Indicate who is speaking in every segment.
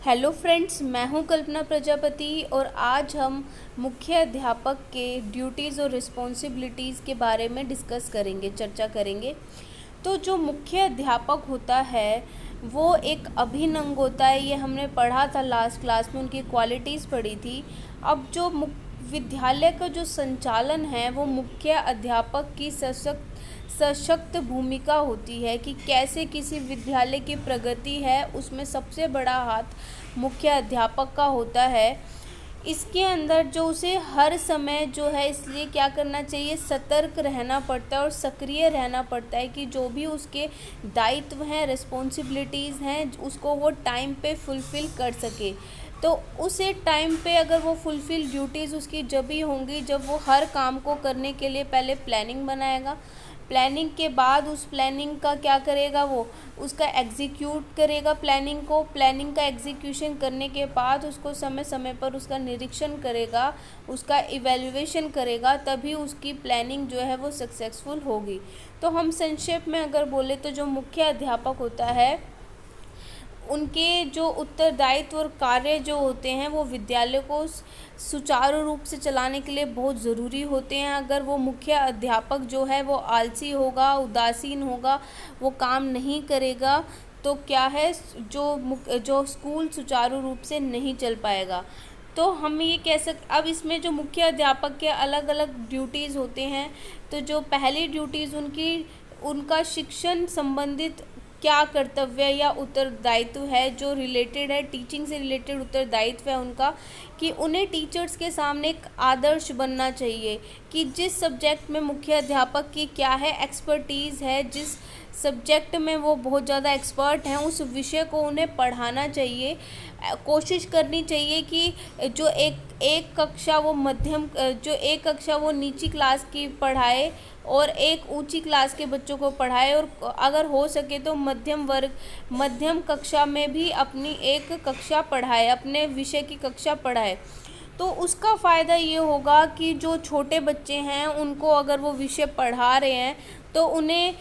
Speaker 1: Hello friends, मैं हूं कल्पना प्रजापति और आज हम मुख्य अध्यापक के ड्यूटीज़ और रिस्पॉन्सिबिलिटीज़ के बारे में डिस्कस करेंगे, चर्चा करेंगे। तो जो मुख्य अध्यापक होता है वो एक अभिन्न अंग होता है। ये हमने पढ़ा था लास्ट क्लास में, उनकी क्वालिटीज़ पढ़ी थी। अब जो विद्यालय का जो संचालन है वो मुख्य अध्यापक की सशक्त भूमिका होती है कि कैसे किसी विद्यालय की प्रगति है, उसमें सबसे बड़ा हाथ मुख्य अध्यापक का होता है। इसके अंदर जो उसे हर समय जो है, इसलिए क्या करना चाहिए, सतर्क रहना पड़ता है और सक्रिय रहना पड़ता है कि जो भी उसके दायित्व हैं, रिस्पॉन्सिबिलिटीज़ हैं, उसको वो टाइम पे फुलफ़िल कर सके। तो उसे टाइम पे अगर वो फुलफ़िल ड्यूटीज़ उसकी जब ही होंगी जब वो हर काम को करने के लिए पहले प्लानिंग बनाएगा। प्लानिंग के बाद उस प्लानिंग का क्या करेगा, वो उसका एग्जीक्यूट करेगा प्लानिंग का एग्जीक्यूशन करने के बाद उसको समय समय पर उसका निरीक्षण करेगा, उसका इवैल्यूएशन करेगा, तभी उसकी प्लानिंग जो है वो सक्सेसफुल होगी। तो हम संक्षेप में अगर बोले तो जो मुख्य अध्यापक होता है उनके जो उत्तरदायित्व और कार्य जो होते हैं वो विद्यालय को सुचारू रूप से चलाने के लिए बहुत ज़रूरी होते हैं। अगर वो मुख्य अध्यापक जो है वो आलसी होगा, उदासीन होगा, वो काम नहीं करेगा, तो क्या है, जो स्कूल सुचारू रूप से नहीं चल पाएगा। तो हम ये कह सकते, अब इसमें जो मुख्य अध्यापक के अलग अलग ड्यूटीज़ होते हैं। तो जो पहली ड्यूटीज़ उनका शिक्षण संबंधित क्या कर्तव्य या उत्तरदायित्व है जो रिलेटेड है, टीचिंग से रिलेटेड उत्तरदायित्व है उनका, कि उन्हें टीचर्स के सामने एक आदर्श बनना चाहिए कि जिस सब्जेक्ट में मुख्य अध्यापक की क्या है एक्सपर्टीज़ है, जिस सब्जेक्ट में वो बहुत ज़्यादा एक्सपर्ट हैं, उस विषय को उन्हें पढ़ाना चाहिए। कोशिश करनी चाहिए कि जो एक कक्षा वो नीची क्लास की पढ़ाए और एक ऊंची क्लास के बच्चों को पढ़ाए, और अगर हो सके तो मध्यम कक्षा में भी अपनी एक कक्षा पढ़ाए, अपने विषय की कक्षा पढ़ाए। तो उसका फ़ायदा ये होगा कि जो छोटे बच्चे हैं उनको अगर वो विषय पढ़ा रहे हैं तो उन्हें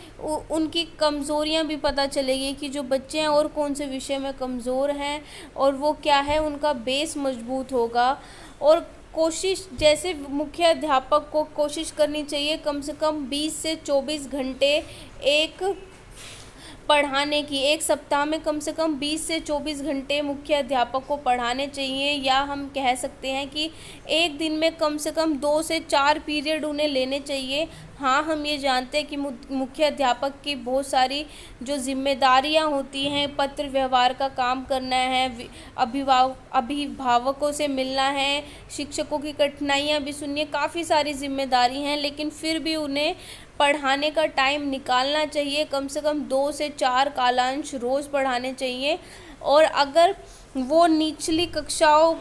Speaker 1: उनकी कमज़ोरियां भी पता चलेगी कि जो बच्चे हैं और कौन से विषय में कमज़ोर हैं, और वो क्या है, उनका बेस मजबूत होगा। और कोशिश, जैसे मुख्य अध्यापक को कोशिश करनी चाहिए कम से कम 20 से 24 घंटे एक पढ़ाने की, एक सप्ताह में कम से कम 20 से 24 घंटे मुख्य अध्यापक को पढ़ाने चाहिए। या हम कह सकते हैं कि एक दिन में कम से कम 2 से 4 पीरियड उन्हें लेने चाहिए। हाँ, हम ये जानते हैं कि मुख्य अध्यापक की बहुत सारी जो जिम्मेदारियां होती हैं, पत्र व्यवहार का काम करना है, अभिभावकों से मिलना है, शिक्षकों की कठिनाइयां भी सुनिए, काफ़ी सारी जिम्मेदारी हैं, लेकिन फिर भी उन्हें पढ़ाने का टाइम निकालना चाहिए। कम से कम 2 से 4 कालांश रोज़ पढ़ाने चाहिए। और अगर वो निचली कक्षाओं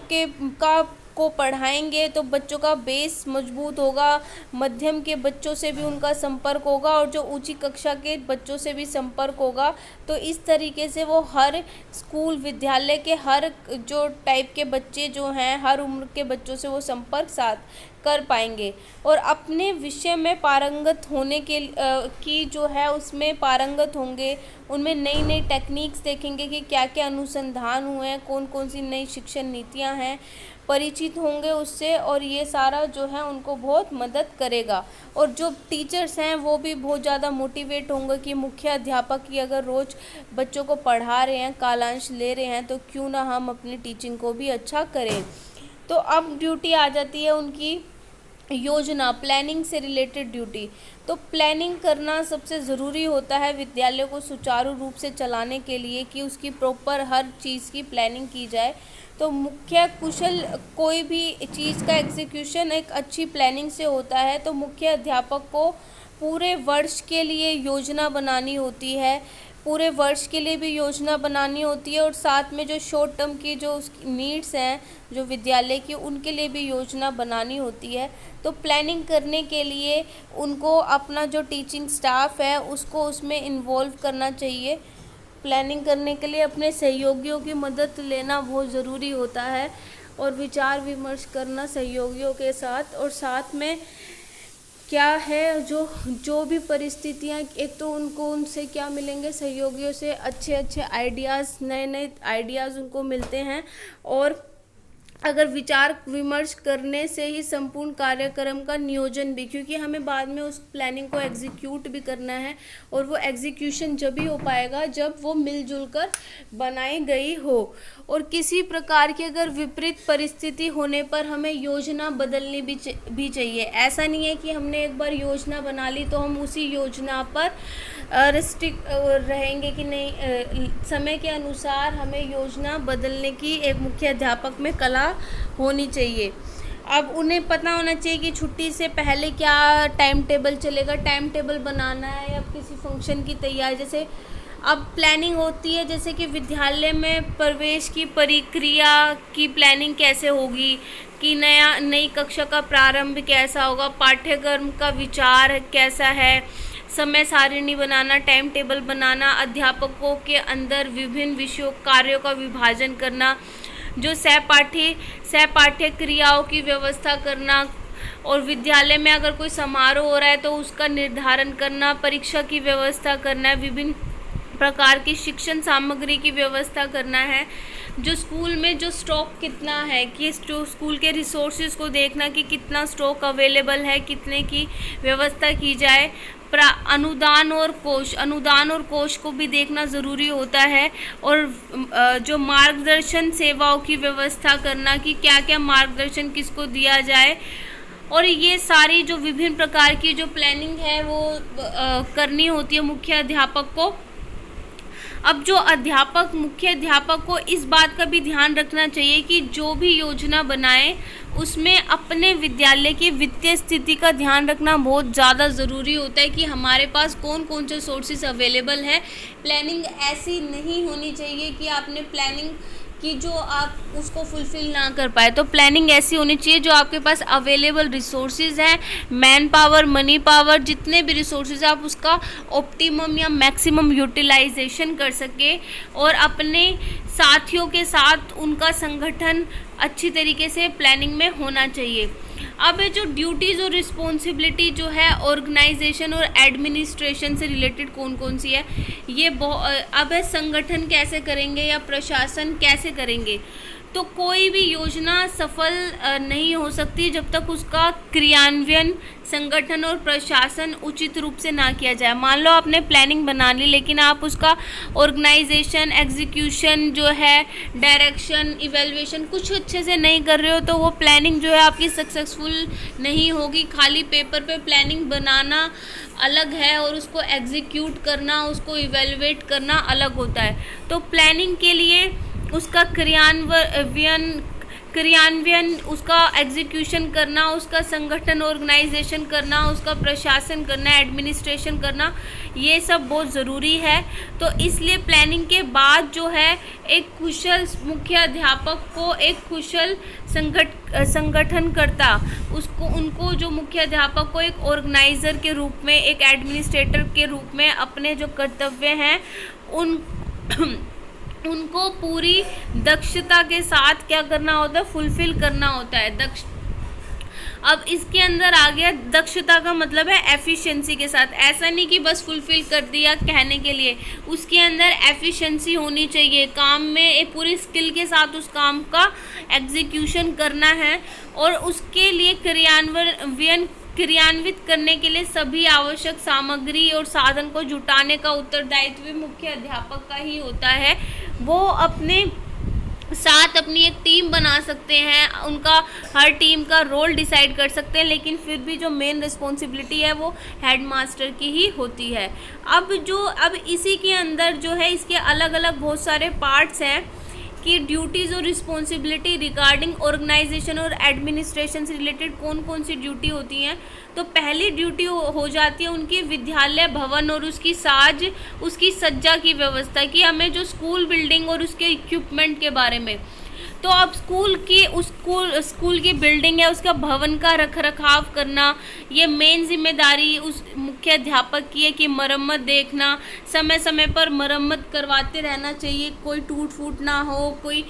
Speaker 1: को पढ़ाएंगे तो बच्चों का बेस मजबूत होगा, मध्यम के बच्चों से भी उनका संपर्क होगा और जो ऊंची कक्षा के बच्चों से भी संपर्क होगा। तो इस तरीके से वो हर स्कूल विद्यालय के हर जो टाइप के बच्चे जो हैं, हर उम्र के बच्चों से वो संपर्क साध कर पाएंगे और अपने विषय में पारंगत होने की जो है उसमें पारंगत होंगे। उनमें नई नई टेक्निक्स देखेंगे कि क्या क्या अनुसंधान हुए हैं, कौन कौन सी नई शिक्षण नीतियां हैं, परिचित होंगे उससे, और ये सारा जो है उनको बहुत मदद करेगा। और जो टीचर्स हैं वो भी बहुत ज़्यादा मोटिवेट होंगे कि मुख्य अध्यापक की अगर रोज़ बच्चों को पढ़ा रहे हैं, कालांश ले रहे हैं, तो क्यों ना हम अपनी टीचिंग को भी अच्छा करें। तो अब ड्यूटी आ जाती है उनकी योजना, प्लानिंग से रिलेटेड ड्यूटी। तो प्लानिंग करना सबसे ज़रूरी होता है विद्यालय को सुचारू रूप से चलाने के लिए, कि उसकी प्रॉपर हर चीज़ की प्लानिंग की जाए। तो मुख्य कुशल कोई भी चीज़ का एग्जीक्यूशन एक अच्छी प्लानिंग से होता है। तो मुख्य अध्यापक को पूरे वर्ष के लिए योजना बनानी होती है, पूरे वर्ष के लिए भी योजना बनानी होती है, और साथ में जो शॉर्ट टर्म की जो नीड्स हैं जो विद्यालय की, उनके लिए भी योजना बनानी होती है। तो प्लानिंग करने के लिए उनको अपना जो टीचिंग स्टाफ है उसको उसमें इन्वॉल्व करना चाहिए। प्लानिंग करने के लिए अपने सहयोगियों की मदद लेना बहुत ज़रूरी होता है, और विचार विमर्श करना सहयोगियों के साथ, और साथ में क्या है, जो भी परिस्थितियाँ, एक तो उनको उनसे क्या मिलेंगे, सहयोगियों से अच्छे अच्छे आइडियाज़, नए नए आइडियाज़ उनको मिलते हैं। और अगर विचार विमर्श करने से ही संपूर्ण कार्यक्रम का नियोजन भी, क्योंकि हमें बाद में उस प्लानिंग को एग्जीक्यूट भी करना है, और वो एग्जीक्यूशन जब भी हो पाएगा जब वो मिलजुल कर बनाई गई हो। और किसी प्रकार की अगर विपरीत परिस्थिति होने पर हमें योजना बदलनी भी चाहिए। ऐसा नहीं है कि हमने एक बार योजना बना ली तो हम उसी योजना पर रिस्ट्रिक्ट रहेंगे कि नहीं, समय के अनुसार हमें योजना बदलने की एक मुख्य अध्यापक में कला होनी चाहिए। अब उन्हें पता होना चाहिए कि छुट्टी से पहले क्या टाइम टेबल चलेगा, टाइम टेबल बनाना है या किसी फंक्शन की तैयारी। जैसे अब प्लानिंग होती है, जैसे कि विद्यालय में प्रवेश की प्रक्रिया की प्लानिंग कैसे होगी, कि नई कक्षा का प्रारंभ कैसा होगा, पाठ्यक्रम का विचार कैसा है, समय सारिणी बनाना, टाइम टेबल बनाना, अध्यापकों के अंदर विभिन्न विषयों कार्यों का विभाजन करना, जो सहपाठ्य क्रियाओं की व्यवस्था करना, और विद्यालय में अगर कोई समारोह हो रहा है तो उसका निर्धारण करना, परीक्षा की व्यवस्था करना है, विभिन्न प्रकार की शिक्षण सामग्री की व्यवस्था करना है, जो स्कूल में जो स्टॉक कितना है, कि स्कूल के रिसोर्सेज को देखना कि कितना स्टॉक अवेलेबल है, कितने की व्यवस्था की जाए। अनुदान और कोष को भी देखना ज़रूरी होता है। और जो मार्गदर्शन सेवाओं की व्यवस्था करना कि क्या क्या मार्गदर्शन किसको दिया जाए। और ये सारी जो विभिन्न प्रकार की जो प्लानिंग है वो करनी होती है मुख्य अध्यापक को। अब जो मुख्य अध्यापक को इस बात का भी ध्यान रखना चाहिए कि जो भी योजना बनाए उसमें अपने विद्यालय की वित्तीय स्थिति का ध्यान रखना बहुत ज़्यादा ज़रूरी होता है, कि हमारे पास कौन कौन से सोर्सेज अवेलेबल है। प्लानिंग ऐसी नहीं होनी चाहिए कि आपने प्लानिंग कि जो आप उसको फुलफ़िल ना कर पाए। तो प्लानिंग ऐसी होनी चाहिए जो आपके पास अवेलेबल रिसोर्सेज हैं, मैन पावर, मनी पावर, जितने भी रिसोर्सेज आप उसका ऑप्टिमम या मैक्सिमम यूटिलाइजेशन कर सके, और अपने साथियों के साथ उनका संगठन अच्छी तरीके से प्लानिंग में होना चाहिए। अब जो ड्यूटीज़ और रिस्पॉन्सिबिलिटी जो है ऑर्गेनाइजेशन और एडमिनिस्ट्रेशन से रिलेटेड कौन कौन सी है, ये अब है संगठन कैसे करेंगे या प्रशासन कैसे करेंगे। तो कोई भी योजना सफल नहीं हो सकती जब तक उसका क्रियान्वयन संगठन और प्रशासन उचित रूप से ना किया जाए। मान लो आपने प्लानिंग बना ली लेकिन आप उसका ऑर्गेनाइजेशन, एग्जीक्यूशन जो है, डायरेक्शन, इवैल्यूएशन कुछ अच्छे से नहीं कर रहे हो तो वो प्लानिंग जो है आपकी सक्सेसफुल नहीं होगी। खाली पेपर पे प्लानिंग बनाना अलग है और उसको एग्जीक्यूट करना, उसको इवैल्यूएट करना अलग होता है। तो प्लानिंग के लिए उसका क्रियान्वयन, उसका एग्जीक्यूशन करना, उसका संगठन ऑर्गेनाइजेशन करना, उसका प्रशासन करना, एडमिनिस्ट्रेशन करना, ये सब बहुत ज़रूरी है। तो इसलिए प्लानिंग के बाद जो है एक कुशल मुख्य अध्यापक को, एक कुशल संगठनकर्ता उनको जो मुख्य अध्यापक को एक ऑर्गेनाइज़र के रूप में, एक एडमिनिस्ट्रेटर के रूप में अपने जो कर्तव्य हैं उनको पूरी दक्षता के साथ क्या करना होता है, फुलफिल करना होता है। अब इसके अंदर आ गया दक्षता का मतलब है एफिशिएंसी के साथ। ऐसा नहीं कि बस फुलफिल कर दिया कहने के लिए, उसके अंदर एफिशिएंसी होनी चाहिए। काम में एक पूरी स्किल के साथ उस काम का एग्जीक्यूशन करना है और उसके लिए क्रियान्वित करने के लिए सभी आवश्यक सामग्री और साधन को जुटाने का उत्तरदायित्व भी मुख्य अध्यापक का ही होता है। वो अपने साथ अपनी एक टीम बना सकते हैं, उनका हर टीम का रोल डिसाइड कर सकते हैं, लेकिन फिर भी जो मेन रिस्पॉन्सिबिलिटी है वो हेड मास्टर की ही होती है। अब इसी के अंदर जो है इसके अलग अलग बहुत सारे पार्ट्स हैं कि ड्यूटीज़ और रिस्पॉन्सिबिलिटी रिगार्डिंग ऑर्गेनाइजेशन और एडमिनिस्ट्रेशन से रिलेटेड कौन कौन सी ड्यूटी होती हैं। तो पहली ड्यूटी हो जाती है उनकी विद्यालय भवन और उसकी सज्जा की व्यवस्था की, हमें जो स्कूल बिल्डिंग और उसके इक्विपमेंट के बारे में। तो अब स्कूल की बिल्डिंग है, उसका भवन का रख रखाव करना, ये मेन जिम्मेदारी उस मुख्य अध्यापक की है कि मरम्मत देखना, समय समय पर मरम्मत करवाते रहना चाहिए, कोई टूट फूट ना हो, कोई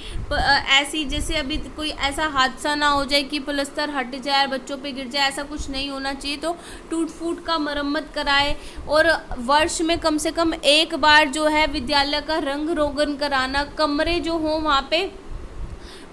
Speaker 1: ऐसी जैसे अभी कोई ऐसा हादसा ना हो जाए कि प्लास्टर हट जाए, बच्चों पे गिर जाए, ऐसा कुछ नहीं होना चाहिए। तो टूट फूट का मरम्मत कराए, और वर्ष में कम से कम एक बार जो है विद्यालय का रंग रोगन कराना, कमरे जो हों वहाँ पे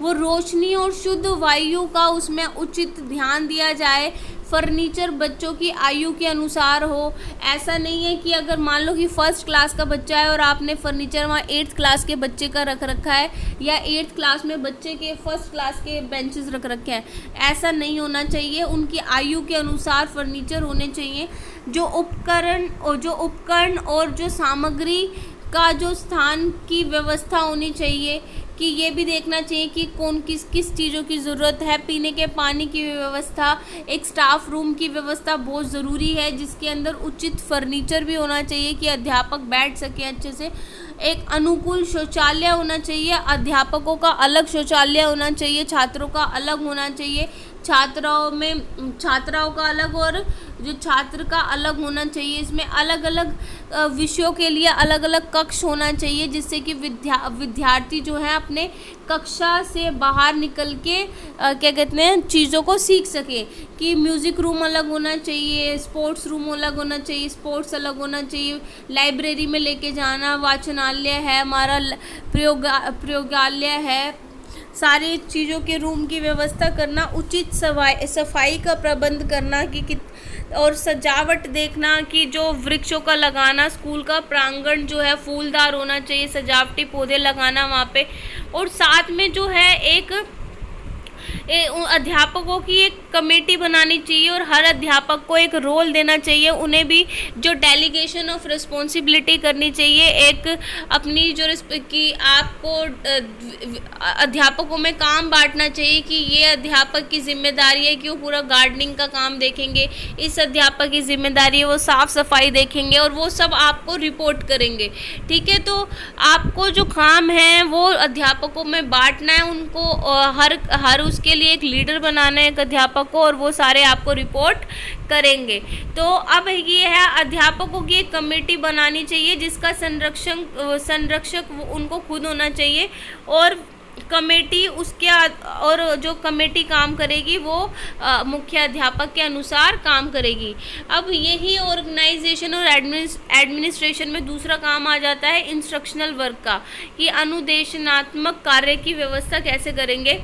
Speaker 1: वो रोशनी और शुद्ध वायु का उसमें उचित ध्यान दिया जाए, फर्नीचर बच्चों की आयु के अनुसार हो। ऐसा नहीं है कि अगर मान लो कि फर्स्ट क्लास का बच्चा है और आपने फर्नीचर वहाँ 8th क्लास के बच्चे का रख रखा है, या 8th क्लास में बच्चे के फर्स्ट क्लास के बेंचेस रख रखे हैं, ऐसा नहीं होना चाहिए। उनकी आयु के अनुसार फर्नीचर होने चाहिए। जो उपकरण और जो सामग्री का जो स्थान की व्यवस्था होनी चाहिए, कि ये भी देखना चाहिए कि कौन किस चीज़ों की ज़रूरत है। पीने के पानी की व्यवस्था, एक स्टाफ रूम की व्यवस्था बहुत ज़रूरी है, जिसके अंदर उचित फर्नीचर भी होना चाहिए कि अध्यापक बैठ सकें अच्छे से। एक अनुकूल शौचालय होना चाहिए, अध्यापकों का अलग शौचालय होना चाहिए, छात्रों का अलग होना चाहिए, छात्राओं का अलग और जो छात्र का अलग होना चाहिए। इसमें अलग अलग विषयों के लिए अलग अलग कक्ष होना चाहिए, जिससे कि विद्यार्थी जो है अपने कक्षा से बाहर निकल के क्या कहते हैं चीज़ों को सीख सके। कि म्यूज़िक रूम अलग होना चाहिए, स्पोर्ट्स रूम अलग होना चाहिए, स्पोर्ट्स अलग होना चाहिए, लाइब्रेरी में लेके जाना, वाचनालय है हमारा, प्रयोगालय है, सारी चीज़ों के रूम की व्यवस्था करना, उचित सफाई का प्रबंध करना और सजावट देखना कि जो वृक्षों का लगाना, स्कूल का प्रांगण जो है फूलदार होना चाहिए, सजावटी पौधे लगाना वहाँ पे। और साथ में जो है एक अध्यापकों की एक कमेटी बनानी चाहिए और हर अध्यापक को एक रोल देना चाहिए। उन्हें भी जो डेलीगेशन ऑफ रिस्पॉन्सिबिलिटी करनी चाहिए, एक अपनी जो कि आपको अध्यापकों में काम बांटना चाहिए कि ये अध्यापक की जिम्मेदारी है कि वो पूरा गार्डनिंग का काम देखेंगे, इस अध्यापक की जिम्मेदारी है वो साफ़ सफाई देखेंगे, और वो सब आपको रिपोर्ट करेंगे। ठीक है, तो आपको जो काम है वो अध्यापकों में बांटना है, उनको हर उसके लिए एक लीडर बनाना है एक अध्यापक को, और वो सारे आपको रिपोर्ट करेंगे। तो अब ये है अध्यापकों की एक कमेटी बनानी चाहिए, जिसका संरक्षक उनको खुद होना चाहिए, और कमेटी और जो कमेटी काम करेगी वो मुख्य अध्यापक के अनुसार काम करेगी। अब यही ऑर्गेनाइजेशन और एडमिनिस्ट्रेशन में दूसरा काम आ जाता है इंस्ट्रक्शनल वर्क का, कि अनुदेशनात्मक कार्य की व्यवस्था कैसे करेंगे।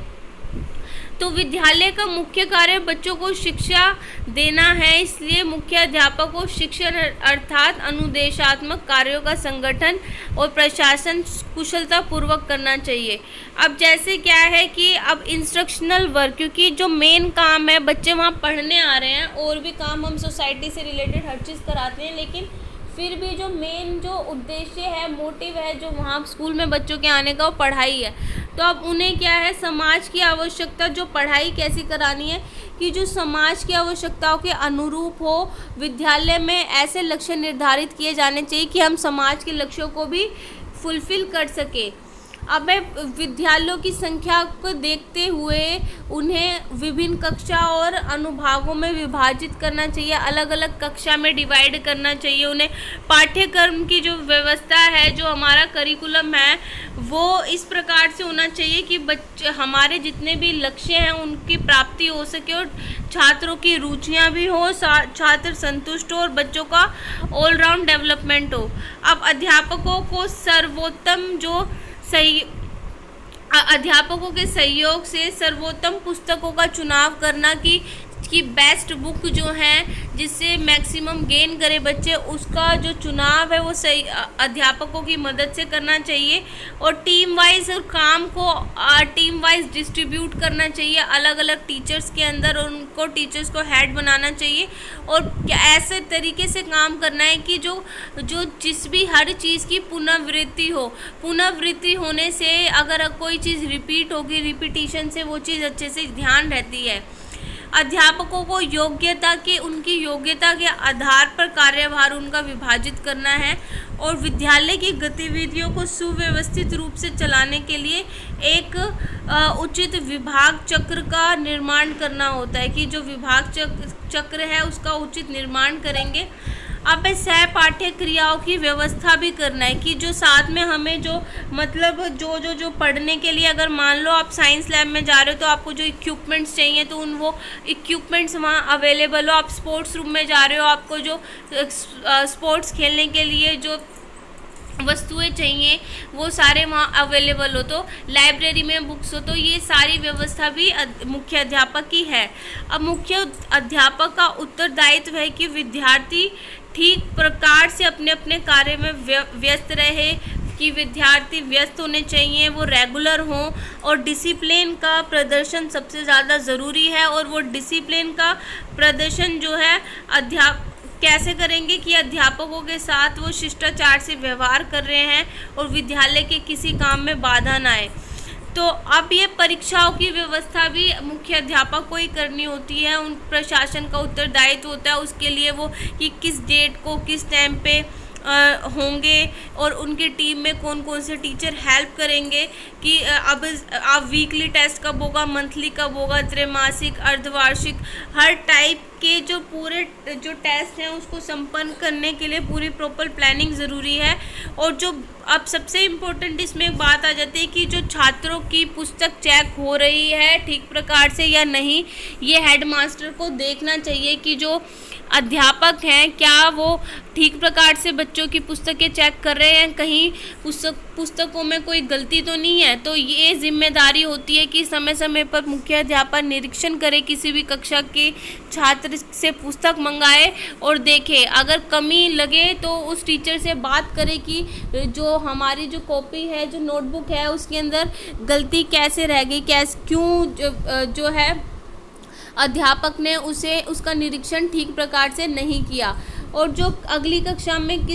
Speaker 1: तो विद्यालय का मुख्य कार्य बच्चों को शिक्षा देना है, इसलिए मुख्य अध्यापक को शिक्षण अर्थात अनुदेशात्मक कार्यों का संगठन और प्रशासन कुशलता पूर्वक करना चाहिए। अब जैसे क्या है कि अब इंस्ट्रक्शनल वर्क, क्योंकि जो मेन काम है बच्चे वहाँ पढ़ने आ रहे हैं, और भी काम हम सोसाइटी से रिलेटेड हर चीज़ कराते हैं, लेकिन फिर भी जो मेन जो उद्देश्य है, मोटिव है जो वहाँ स्कूल में बच्चों के आने का, वो पढ़ाई है। तो अब उन्हें क्या है, समाज की आवश्यकता, जो पढ़ाई कैसी करानी है कि जो समाज की आवश्यकताओं के अनुरूप हो। विद्यालय में ऐसे लक्ष्य निर्धारित किए जाने चाहिए कि हम समाज के लक्ष्यों को भी फुलफिल कर सके। अब विद्यालयों की संख्या को देखते हुए उन्हें विभिन्न कक्षा और अनुभागों में विभाजित करना चाहिए, अलग अलग कक्षा में डिवाइड करना चाहिए। उन्हें पाठ्यक्रम की जो व्यवस्था है, जो हमारा करिकुलम है, वो इस प्रकार से होना चाहिए कि बच्चे हमारे जितने भी लक्ष्य हैं उनकी प्राप्ति हो सके, और छात्रों की रुचियां भी हो, छात्र संतुष्ट हो, और बच्चों का ऑलराउंड डेवलपमेंट हो। अब अध्यापकों को सर्वोत्तम अध्यापकों के सहयोग से सर्वोत्तम पुस्तकों का चुनाव करना, कि बेस्ट बुक जो है जिससे मैक्सिमम गेन करे बच्चे, उसका जो चुनाव है वो सही अध्यापकों की मदद से करना चाहिए। और टीम वाइज और काम को टीम वाइज डिस्ट्रीब्यूट करना चाहिए अलग अलग टीचर्स के अंदर, और उनको टीचर्स को हेड बनाना चाहिए, और ऐसे तरीके से काम करना है कि जो जिस भी हर चीज़ की पुनरावृत्ति होने से, अगर कोई चीज़ रिपीट होगी, रिपीटिशन से वो चीज़ अच्छे से ध्यान रहती है। अध्यापकों को उनकी योग्यता के आधार पर कार्यभार उनका विभाजित करना है और विद्यालय की गतिविधियों को सुव्यवस्थित रूप से चलाने के लिए एक उचित विभाग चक्र का निर्माण करना होता है, कि जो विभाग चक्र है उसका उचित निर्माण करेंगे। अब सह पाठ्य क्रियाओं की व्यवस्था भी करना है, कि जो साथ में हमें जो मतलब जो पढ़ने के लिए, अगर मान लो आप साइंस लैब में जा रहे हो तो आपको जो इक्विपमेंट्स चाहिए तो वो इक्विपमेंट्स वहाँ अवेलेबल हो। आप स्पोर्ट्स रूम में जा रहे हो, आपको जो स्पोर्ट्स खेलने के लिए जो वस्तुएं चाहिए वो सारे वहाँ अवेलेबल हो, तो लाइब्रेरी में बुक्स हो, तो ये सारी व्यवस्था भी मुख्य अध्यापक की है। अब मुख्य अध्यापक का उत्तरदायित्व है कि विद्यार्थी ठीक प्रकार से अपने अपने कार्य में व्यस्त रहे, कि विद्यार्थी व्यस्त होने चाहिए, वो रेगुलर हों, और डिसिप्लिन का प्रदर्शन सबसे ज़्यादा ज़रूरी है। और वो डिसिप्लिन का प्रदर्शन जो है कैसे करेंगे, कि अध्यापकों के साथ वो शिष्टाचार से व्यवहार कर रहे हैं और विद्यालय के किसी काम में बाधा ना आए। तो अब ये परीक्षाओं की व्यवस्था भी मुख्य अध्यापक को ही करनी होती है, उन प्रशासन का उत्तरदायित्व होता है उसके लिए, वो कि किस डेट को किस टाइम पे होंगे और उनकी टीम में कौन कौन से टीचर हेल्प करेंगे, कि अब वीकली टेस्ट कब होगा, मंथली कब होगा, त्रैमासिक, अर्धवार्षिक, हर टाइप के जो पूरे जो टेस्ट हैं उसको संपन्न करने के लिए पूरी प्रॉपर प्लानिंग ज़रूरी है। और जो अब सबसे इम्पोर्टेंट इसमें एक बात आ जाती है कि जो छात्रों की पुस्तक चेक हो रही है ठीक प्रकार से या नहीं, ये हेडमास्टर को देखना चाहिए कि जो अध्यापक हैं क्या वो ठीक प्रकार से बच्चों की पुस्तकें चेक कर रहे हैं, कहीं पुस्तकों में कोई गलती तो नहीं है। तो ये जिम्मेदारी होती है कि समय समय पर मुख्य अध्यापक निरीक्षण करे, किसी भी कक्षा के छात्र से पुस्तक मंगाए और देखे, अगर कमी लगे तो उस टीचर से बात करे कि जो हमारी जो कॉपी है, जो नोटबुक है, उसके अंदर गलती कैसे रह गई, क्यों जो है अध्यापक ने उसका निरीक्षण ठीक प्रकार से नहीं किया, और जो अगली कक्षा में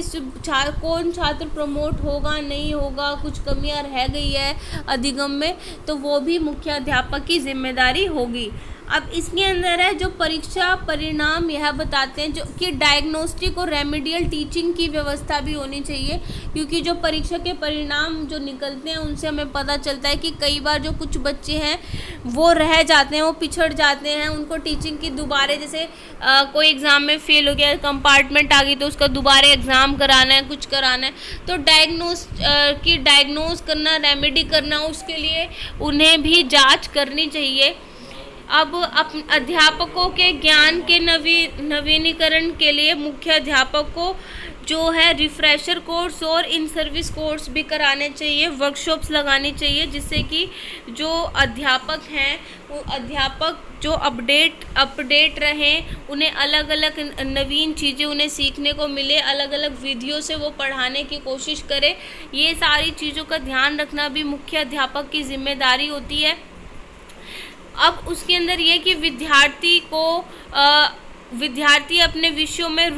Speaker 1: कौन छात्र प्रमोट होगा नहीं होगा, कुछ कमियां रह गई है अधिगम में, तो वो भी मुख्य अध्यापक की जिम्मेदारी होगी। अब इसके अंदर है जो परीक्षा परिणाम यह बताते हैं जो कि डायग्नोस्टिक और रेमेडियल टीचिंग की व्यवस्था भी होनी चाहिए, क्योंकि जो परीक्षा के परिणाम जो निकलते हैं उनसे हमें पता चलता है कि कई बार जो कुछ बच्चे हैं वो रह जाते हैं, वो पिछड़ जाते हैं, उनको टीचिंग की दोबारा जैसे कोई एग्ज़ाम में फेल हो गया, कंपार्टमेंट आ गई तो उसका दोबारा एग्ज़ाम कराना है, कुछ कराना है, तो डायग्नोज करना, रेमेडी करना, उसके लिए उन्हें भी जाँच करनी चाहिए। अब अध्यापकों के ज्ञान के नवीनीकरण के लिए मुख्य अध्यापक को जो है रिफ्रेशर कोर्स और इन सर्विस कोर्स भी कराने चाहिए, वर्कशॉप्स लगानी चाहिए, जिससे कि जो अध्यापक हैं वो अध्यापक जो अपडेट रहें, उन्हें अलग अलग नवीन चीज़ें उन्हें सीखने को मिले, अलग अलग वीडियो से वो पढ़ाने की कोशिश करें। ये सारी चीज़ों का ध्यान रखना भी मुख्य अध्यापक की जिम्मेदारी होती है। अब उसके अंदर ये कि विद्यार्थी अपने विषयों में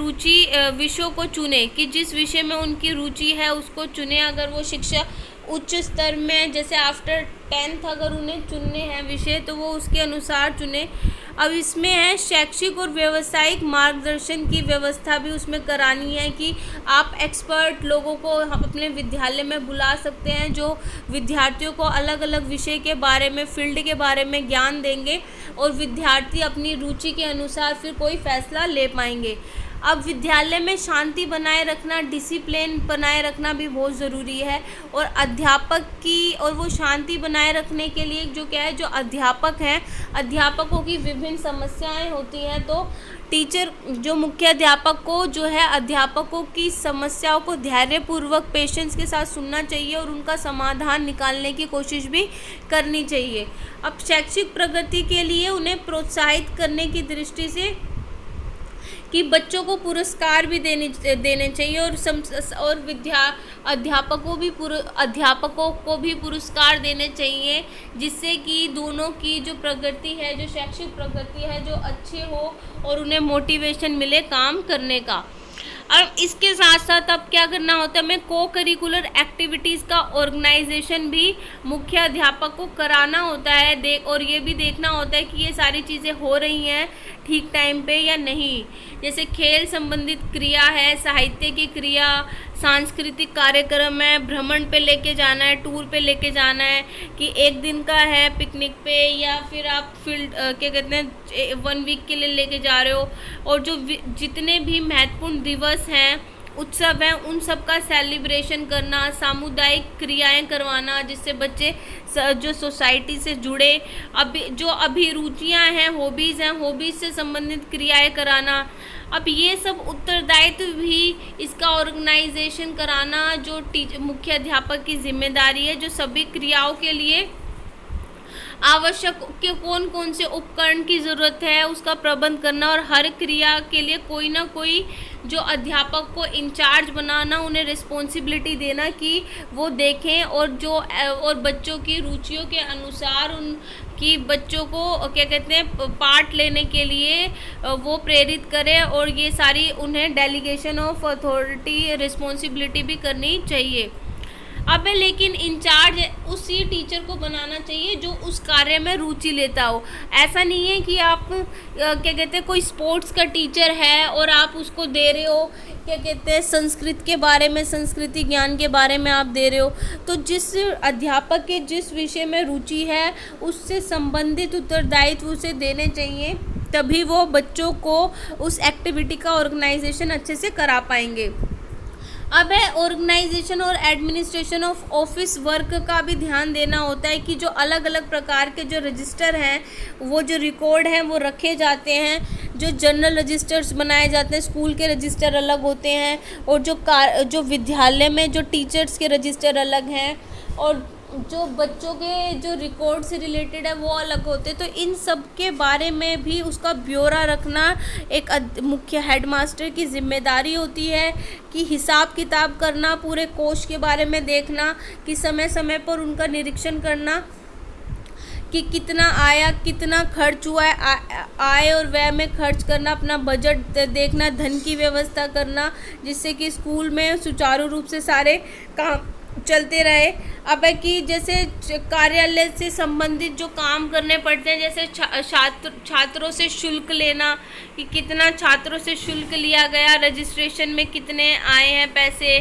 Speaker 1: विषयों को चुने, कि जिस विषय में उनकी रुचि है उसको चुने। अगर वो शिक्षा उच्च स्तर में जैसे आफ्टर 10th अगर उन्हें चुनने हैं विषय तो वो उसके अनुसार चुने। अब इसमें है शैक्षिक और व्यावसायिक मार्गदर्शन की व्यवस्था भी उसमें करानी है, कि आप एक्सपर्ट लोगों को हम अपने विद्यालय में बुला सकते हैं जो विद्यार्थियों को अलग अलग विषय के बारे में, फील्ड के बारे में ज्ञान देंगे और विद्यार्थी अपनी रुचि के अनुसार फिर कोई फैसला ले पाएंगे। अब विद्यालय में शांति बनाए रखना, डिसिप्लिन बनाए रखना भी बहुत ज़रूरी है, और अध्यापक की और वो शांति बनाए रखने के लिए जो क्या है, जो अध्यापक हैं, अध्यापकों की विभिन्न समस्याएं होती हैं, तो टीचर जो मुख्य अध्यापक को जो है अध्यापकों की समस्याओं को धैर्यपूर्वक पेशेंस के साथ सुनना चाहिए और उनका समाधान निकालने की कोशिश भी करनी चाहिए। अब शैक्षिक प्रगति के लिए उन्हें प्रोत्साहित करने की दृष्टि से कि बच्चों को पुरस्कार भी देने चाहिए, और अध्यापकों को भी पुरस्कार देने चाहिए, जिससे कि दोनों की जो प्रगति है, जो शैक्षिक प्रगति है, जो अच्छी हो और उन्हें मोटिवेशन मिले काम करने का। और इसके साथ साथ अब क्या करना होता है, हमें को करिकुलर एक्टिविटीज़ का ऑर्गेनाइजेशन भी मुख्य अध्यापक को कराना होता है, और ये भी देखना होता है कि ये सारी चीज़ें हो रही हैं ठीक टाइम पे या नहीं। जैसे खेल संबंधित क्रिया है, साहित्य की क्रिया, सांस्कृतिक कार्यक्रम है, भ्रमण पे लेके जाना है, टूर पे लेके जाना है कि एक दिन का है पिकनिक पे, या फिर आप फील्ड क्या कहते हैं 1 वीक के लिए लेके जा रहे हो। और जो जितने भी महत्वपूर्ण दिवस हैं, उत्सव हैं, उन सब का सेलिब्रेशन करना, सामुदायिक क्रियाएं करवाना जिससे बच्चे जो सोसाइटी से जुड़े, जो अभिरुचियां हैं, हॉबीज़ हैं, हॉबीज़ से संबंधित क्रियाएं कराना। अब ये सब उत्तरदायित्व भी इसका ऑर्गेनाइजेशन कराना जो मुख्य अध्यापक की जिम्मेदारी है, जो सभी क्रियाओं के लिए आवश्यक के कौन कौन से उपकरण की ज़रूरत है उसका प्रबंध करना, और हर क्रिया के लिए कोई ना कोई जो अध्यापक को इंचार्ज बनाना, उन्हें रिस्पॉन्सिबिलिटी देना कि वो देखें और बच्चों की रुचियों के अनुसार उनकी बच्चों को क्या कहते हैं पार्ट लेने के लिए वो प्रेरित करें, और ये सारी उन्हें डेलीगेशन ऑफ अथॉरिटी रिस्पॉन्सिबिलिटी भी करनी चाहिए। अब लेकिन इंचार्ज उसी टीचर को बनाना चाहिए जो उस कार्य में रुचि लेता हो। ऐसा नहीं है कि आप क्या कहते हैं कोई स्पोर्ट्स का टीचर है और आप उसको दे रहे हो क्या कहते हैं संस्कृत के बारे में, संस्कृति ज्ञान के बारे में आप दे रहे हो। तो जिस अध्यापक के जिस विषय में रुचि है उससे संबंधित उत्तरदायित्व उसे देने चाहिए, तभी वो बच्चों को उस एक्टिविटी का ऑर्गेनाइजेशन अच्छे से करा पाएंगे। अब है ऑर्गेनाइजेशन और एडमिनिस्ट्रेशन ऑफ ऑफिस वर्क का भी ध्यान देना होता है कि जो अलग अलग प्रकार के जो रजिस्टर हैं, वो जो रिकॉर्ड हैं वो रखे जाते हैं। जो जनरल रजिस्टर्स बनाए जाते हैं, स्कूल के रजिस्टर अलग होते हैं, और जो विद्यालय में जो टीचर्स के रजिस्टर अलग हैं, और जो बच्चों के जो रिकॉर्ड से रिलेटेड है वो अलग होते हैं। तो इन सब के बारे में भी उसका ब्यौरा रखना एक मुख्य हेडमास्टर की जिम्मेदारी होती है कि हिसाब किताब करना, पूरे कोष के बारे में देखना, कि समय समय पर उनका निरीक्षण करना कि कितना आया, कितना खर्च हुआ है, आय और व्यय में खर्च करना, अपना बजट देखना, धन की व्यवस्था करना, जिससे कि स्कूल में सुचारू रूप से सारे काम चलते रहे। अब है कि जैसे कार्यालय से संबंधित जो काम करने पड़ते हैं, जैसे छात्रों से शुल्क लेना कि कितना छात्रों से शुल्क लिया गया, रजिस्ट्रेशन में कितने आए हैं पैसे,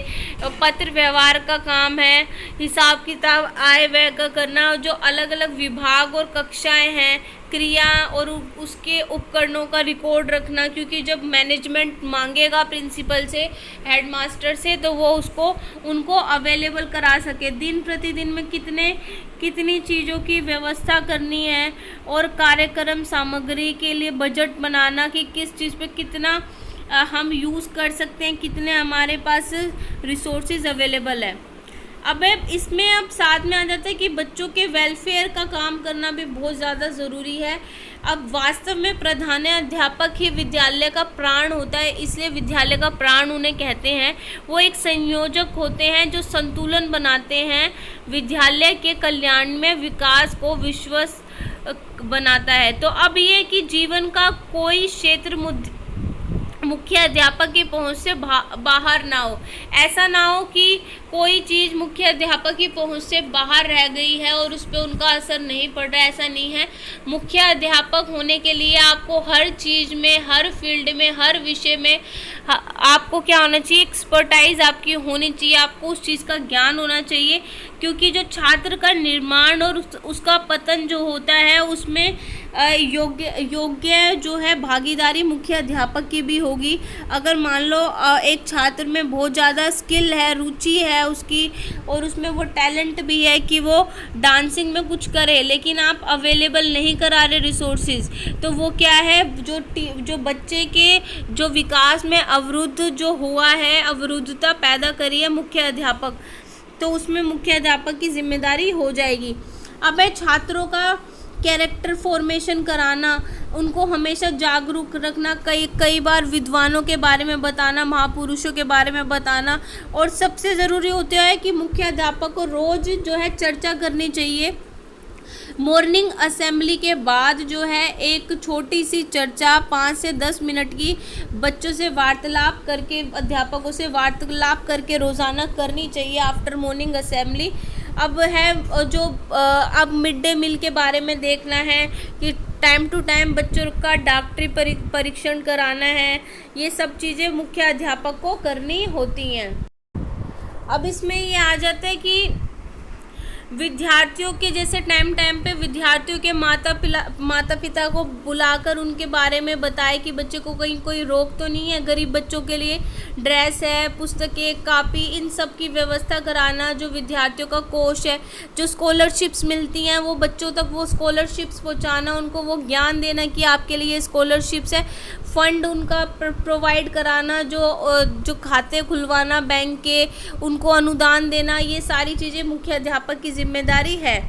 Speaker 1: पत्र व्यवहार का काम है, हिसाब किताब आय व्यय का करना, जो अलग अलग विभाग और कक्षाएं हैं, क्रिया और उसके उपकरणों का रिकॉर्ड रखना, क्योंकि जब मैनेजमेंट मांगेगा प्रिंसिपल से, हेडमास्टर से, तो वो उनको अवेलेबल करा सके। दिन प्रतिदिन में कितनी चीज़ों की व्यवस्था करनी है, और कार्यक्रम सामग्री के लिए बजट बनाना कि किस चीज़ पे कितना हम यूज़ कर सकते हैं, कितने हमारे पास रिसोर्सेज अवेलेबल है। अब इसमें साथ में आ जाता है कि बच्चों के वेलफेयर का काम करना भी बहुत ज़्यादा ज़रूरी है। अब वास्तव में प्रधानाध्यापक ही विद्यालय का प्राण होता है, इसलिए विद्यालय का प्राण उन्हें कहते हैं। वो एक संयोजक होते हैं जो संतुलन बनाते हैं, विद्यालय के कल्याण में विकास को विश्वास बनाता है। तो अब ये कि जीवन का कोई क्षेत्र मुख्य अध्यापक की पहुंच से बाहर ना हो। ऐसा ना हो कि कोई चीज़ मुख्य अध्यापक की पहुंच से बाहर रह गई है और उस पर उनका असर नहीं पड़ रहा है, ऐसा नहीं है। मुख्य अध्यापक होने के लिए आपको हर चीज़ में, हर फील्ड में, हर विषय में आपको क्या होना चाहिए, एक्सपर्टाइज आपकी होनी चाहिए, आपको उस चीज़ का ज्ञान होना चाहिए। क्योंकि जो छात्र का निर्माण और उसका पतन जो होता है, उसमें योग्य जो है भागीदारी मुख्य अध्यापक की भी होगी। अगर मान लो एक छात्र में बहुत ज़्यादा स्किल है, रुचि है उसकी, और उसमें वो टैलेंट भी है कि वो डांसिंग में कुछ करे, लेकिन आप अवेलेबल नहीं करा रहे रिसोर्सेज, तो वो क्या है, जो बच्चे के जो विकास में अवरुद्ध जो हुआ है, अवरुद्धता पैदा करी है मुख्य अध्यापक, तो उसमें मुख्य अध्यापक की जिम्मेदारी हो जाएगी। अब छात्रों का कैरेक्टर फॉर्मेशन कराना, उनको हमेशा जागरूक रखना, कई बार विद्वानों के बारे में बताना, महापुरुषों के बारे में बताना, और सबसे ज़रूरी होता है कि मुख्य अध्यापक को रोज़ जो है चर्चा करनी चाहिए मॉर्निंग असेंबली के बाद जो है एक छोटी सी चर्चा 5 से 10 मिनट की बच्चों से वार्तालाप करके, अध्यापकों से वार्तालाप करके रोज़ाना करनी चाहिए आफ्टर मॉर्निंग असेंबली। अब है जो अब मिड डे मील के बारे में देखना है कि टाइम टू टाइम बच्चों का डॉक्टरी परीक्षण कराना है। ये सब चीज़ें मुख्य अध्यापक को करनी होती हैं। अब इसमें ये आ जाता है कि विद्यार्थियों के जैसे टाइम टाइम पे विद्यार्थियों के माता पिता को बुलाकर उनके बारे में बताए कि बच्चे को कहीं कोई रोग तो नहीं है। गरीब बच्चों के लिए ड्रेस है, पुस्तकें, कापी, इन सब की व्यवस्था कराना। जो विद्यार्थियों का कोष है, जो स्कॉलरशिप्स मिलती हैं वो बच्चों तक वो स्कॉलरशिप्स पहुंचाना, उनको वो ज्ञान देना कि आपके लिए स्कॉलरशिप्स है। फंड उनका प्रोवाइड कराना, जो खाते खुलवाना बैंक के, उनको अनुदान देना, ये सारी चीज़ें मुख्य अध्यापक की जिम्मेदारी है।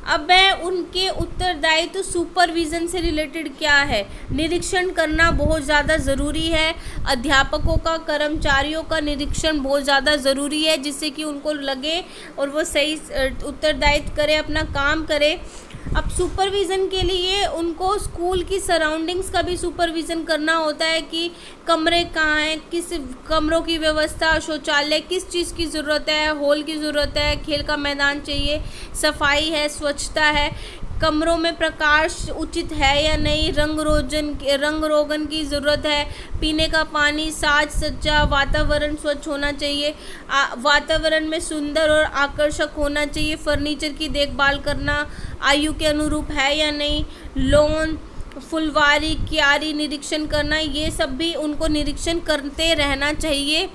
Speaker 1: अब है उनके उत्तरदायित्व सुपरविज़न से रिलेटेड क्या है, निरीक्षण करना बहुत ज़्यादा ज़रूरी है। अध्यापकों का, कर्मचारियों का निरीक्षण बहुत ज़्यादा ज़रूरी है, जिससे कि उनको लगे और वो सही उत्तरदायित्व करे, अपना काम करे। अब सुपरविज़न के लिए उनको स्कूल की सराउंडिंग्स का भी सुपरविज़न करना होता है कि कमरे कहाँ हैं, किस कमरों की व्यवस्था, शौचालय किस चीज़ की ज़रूरत है, हॉल की ज़रूरत है, खेल का मैदान चाहिए, सफाई है, स्वच्छता है, कमरों में प्रकाश उचित है या नहीं, रंग रोगन की ज़रूरत है, पीने का पानी, साज सज्जा, वातावरण स्वच्छ होना चाहिए, वातावरण में सुंदर और आकर्षक होना चाहिए, फर्नीचर की देखभाल करना आयु के अनुरूप है या नहीं, लॉन, फुलवारी, क्यारी निरीक्षण करना, ये सब भी उनको निरीक्षण करते रहना चाहिए।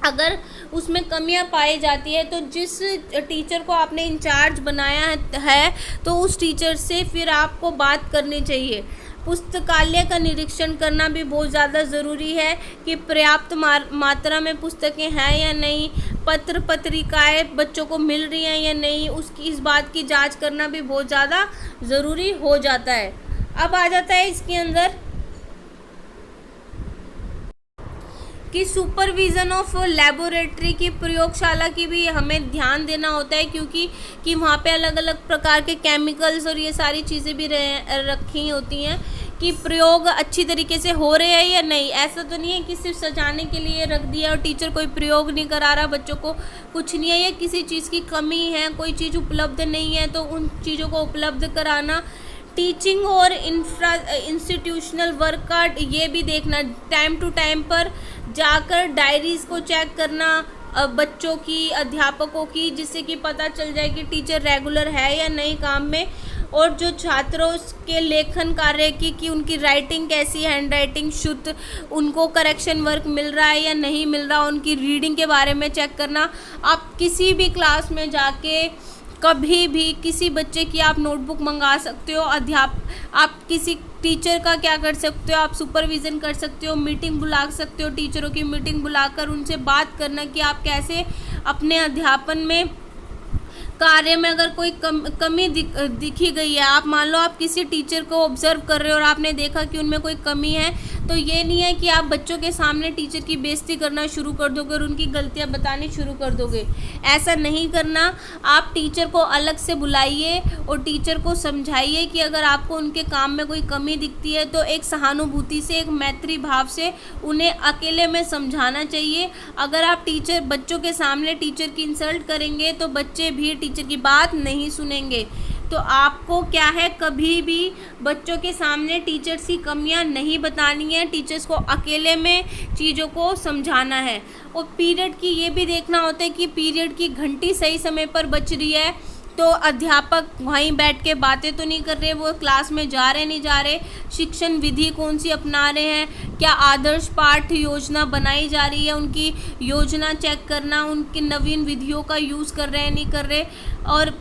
Speaker 1: अगर उसमें कमियां पाई जाती है तो जिस टीचर को आपने इंचार्ज बनाया है तो उस टीचर से फिर आपको बात करनी चाहिए। पुस्तकालय का निरीक्षण करना भी बहुत ज़्यादा ज़रूरी है कि पर्याप्त मात्रा में पुस्तकें हैं या नहीं, पत्र पत्रिकाएं बच्चों को मिल रही हैं या नहीं, उसकी इस बात की जांच करना भी बहुत ज़्यादा ज़रूरी हो जाता है। अब आ जाता है इसके अंदर कि सुपरविज़न ऑफ लेबोरेटरी की, प्रयोगशाला की भी हमें ध्यान देना होता है, क्योंकि वहाँ पे अलग अलग प्रकार के केमिकल्स और ये सारी चीज़ें भी रखी होती हैं कि प्रयोग अच्छी तरीके से हो रहे हैं या नहीं। ऐसा तो नहीं है कि सिर्फ सजाने के लिए रख दिया और टीचर कोई प्रयोग नहीं करा रहा, बच्चों को कुछ नहीं है, या किसी चीज़ की कमी है, कोई चीज़ उपलब्ध नहीं है तो उन चीज़ों को उपलब्ध कराना। टीचिंग और इंस्टीट्यूशनल वर्क का ये भी देखना, टाइम टू टाइम पर जाकर डायरीज़ को चेक करना बच्चों की, अध्यापकों की, जिससे कि पता चल जाए कि टीचर रेगुलर है या नहीं काम में। और जो छात्रों के लेखन कार्य की कि उनकी राइटिंग कैसी है, हैंड राइटिंग शुद्ध, उनको करेक्शन वर्क मिल रहा है या नहीं मिल रहा, उनकी रीडिंग के बारे में चेक करना। आप किसी भी क्लास में जाके कभी भी किसी बच्चे की आप नोटबुक मंगा सकते हो। आप किसी टीचर का क्या कर सकते हो, आप सुपरविज़न कर सकते हो, मीटिंग बुला सकते हो, टीचरों की मीटिंग बुलाकर उनसे बात करना कि आप कैसे अपने अध्यापन में, कार्य में अगर कोई कमी दिखी गई है। आप मान लो आप किसी टीचर को ऑब्जर्व कर रहे हो और आपने देखा कि उनमें कोई कमी है, तो ये नहीं है कि आप बच्चों के सामने टीचर की बेइज्जती करना शुरू कर दोगे और उनकी गलतियां बतानी शुरू कर दोगे। ऐसा नहीं करना। आप टीचर को अलग से बुलाइए और टीचर को समझाइए कि अगर आपको उनके काम में कोई कमी दिखती है तो एक सहानुभूति से, एक मैत्री भाव से उन्हें अकेले में समझाना चाहिए। अगर आप बच्चों के सामने टीचर की इंसल्ट करेंगे तो बच्चे भी टीचर की बात नहीं सुनेंगे। तो आपको क्या है, कभी भी बच्चों के सामने टीचर्स की कमियां नहीं बतानी है, टीचर्स को अकेले में चीज़ों को समझाना है। और पीरियड की ये भी देखना होता है कि पीरियड की घंटी सही समय पर बज रही है, तो अध्यापक वहीं बैठ के बातें तो नहीं कर रहे, वो क्लास में जा रहे नहीं जा रहे, शिक्षण विधि कौन सी अपना रहे हैं, क्या आदर्श पाठ योजना बनाई जा रही है, उनकी योजना चेक करना, उनकी नवीन विधियों का यूज़ कर रहे हैं नहीं कर रहे, और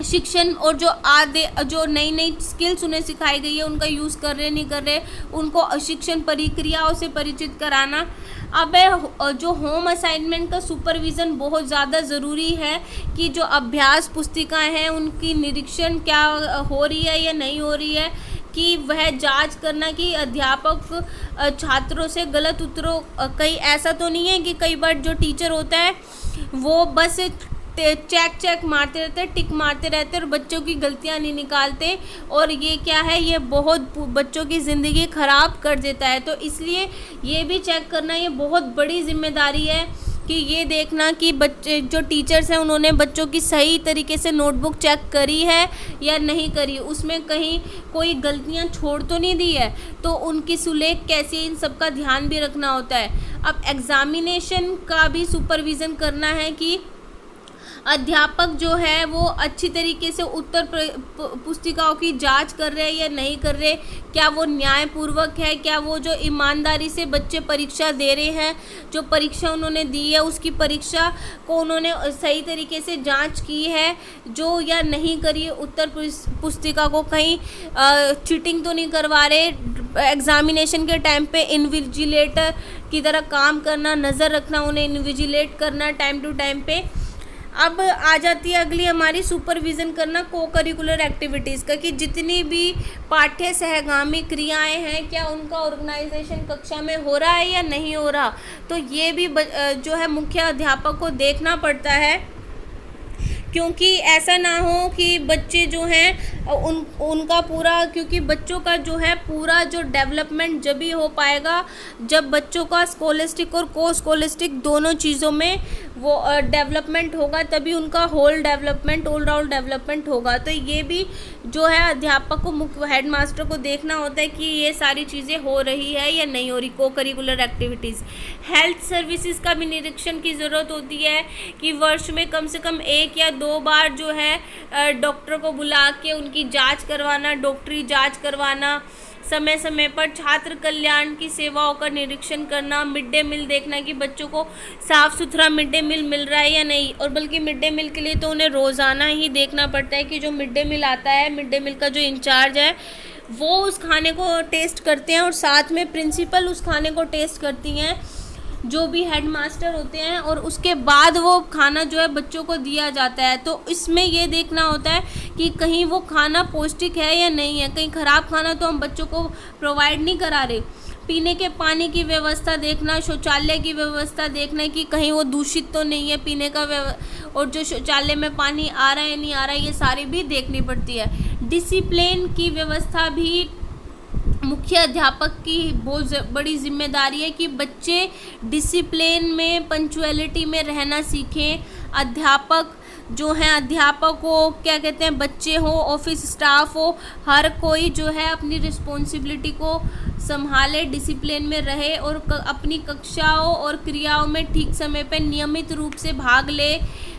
Speaker 1: शिक्षण और जो नई नई स्किल्स उन्हें सिखाई गई है उनका यूज़ कर रहे नहीं कर रहे, उनको शिक्षण प्रक्रियाओं से परिचित कराना। अब जो होम असाइनमेंट का सुपरविज़न बहुत ज़्यादा ज़रूरी है कि जो अभ्यास पुस्तिकाएं हैं उनकी निरीक्षण क्या हो रही है या नहीं हो रही है, कि वह जांच करना कि अध्यापक छात्रों से गलत उत्तरों, कहीं ऐसा तो नहीं है कि कई बार जो टीचर होता है वो बस चेक मारते रहते, टिक मारते रहते और बच्चों की गलतियां नहीं निकालते, और ये क्या है, ये बहुत बच्चों की ज़िंदगी ख़राब कर देता है। तो इसलिए ये भी चेक करना ये बहुत बड़ी जिम्मेदारी है कि ये देखना कि बच्चे जो टीचर्स हैं उन्होंने बच्चों की सही तरीके से नोटबुक चेक करी है या नहीं करी, उसमें कहीं कोई गलतियां छोड़ तो नहीं दी है, तो उनकी सुलेख कैसी है, इन सब का ध्यान भी रखना होता है। अब एग्ज़ामिनेशन का भी सुपरविज़न करना है कि अध्यापक जो है वो अच्छी तरीके से उत्तर पुस्तिकाओं की जांच कर रहे हैं या नहीं कर रहे, क्या वो न्यायपूर्वक है, क्या वो जो ईमानदारी से बच्चे परीक्षा दे रहे हैं, जो परीक्षा उन्होंने दी है उसकी परीक्षा को उन्होंने सही तरीके से जांच की है जो या नहीं करी, उत्तर पुस्तिका को कहीं चीटिंग तो नहीं करवा रहे, एग्ज़ामिनेशन के टाइम पे इन्विजिलेटर की तरह काम करना, नज़र रखना, उन्हें इन्विजिलेट करना टाइम टू टाइम पे। अब आ जाती है अगली हमारी सुपरविज़न करना को करिकुलर एक्टिविटीज़ का, कि जितनी भी पाठ्य सहगामी क्रियाएं हैं क्या उनका ऑर्गेनाइजेशन कक्षा में हो रहा है या नहीं हो रहा। तो ये भी जो है मुख्य अध्यापक को देखना पड़ता है, क्योंकि ऐसा ना हो कि बच्चे जो हैं उनका पूरा, क्योंकि बच्चों का जो है पूरा जो डेवलपमेंट जब ही हो पाएगा जब बच्चों का स्कॉलिस्टिक और को स्कॉलिस्टिक दोनों चीज़ों में वो डेवलपमेंट होगा, तभी उनका whole development, all round development होगा। तो ये भी जो है अध्यापक को, मुख्य हेड मास्टर को देखना होता है कि ये सारी चीज़ें हो रही है या नहीं हो रही। को करिकुलर एक्टिविटीज़, हेल्थ सर्विसेज का भी निरीक्षण की ज़रूरत होती है कि वर्ष में कम से कम 1 या 2 बार जो है डॉक्टर को बुला के उनकी जांच करवाना, डॉक्टरी जांच करवाना, समय समय पर छात्र कल्याण की सेवाओं का निरीक्षण करना, मिड डे मील देखना कि बच्चों को साफ़ सुथरा मिड डे मील मिल रहा है या नहीं। और बल्कि मिड डे मील के लिए तो उन्हें रोज़ाना ही देखना पड़ता है कि जो मिड डे मील आता है, मिड डे मील का जो इंचार्ज है वो उस खाने को टेस्ट करते हैं और साथ में प्रिंसिपल उस खाने को टेस्ट करती हैं, जो भी हेड मास्टर होते हैं, और उसके बाद वो खाना जो है बच्चों को दिया जाता है। तो इसमें ये देखना होता है कि कहीं वो खाना पौष्टिक है या नहीं है, कहीं ख़राब खाना तो हम बच्चों को प्रोवाइड नहीं करा रहे। पीने के पानी की व्यवस्था देखना, शौचालय की व्यवस्था देखना कि कहीं वो दूषित तो नहीं है पीने का और जो शौचालय में पानी आ रहा है नहीं आ रहा है, ये सारी भी देखनी पड़ती है। डिसिप्लिन की व्यवस्था भी मुख्य अध्यापक की बहुत बड़ी जिम्मेदारी है कि बच्चे डिसिप्लिन में, पंक्चुअलिटी में रहना सीखें। अध्यापक जो हैं, अध्यापक हो, क्या कहते हैं, बच्चे हो, ऑफिस स्टाफ हो, हर कोई जो है अपनी रिस्पॉन्सिबिलिटी को संभाले, डिसिप्लिन में रहे और अपनी कक्षाओं और क्रियाओं में ठीक समय पर नियमित रूप से भाग ले।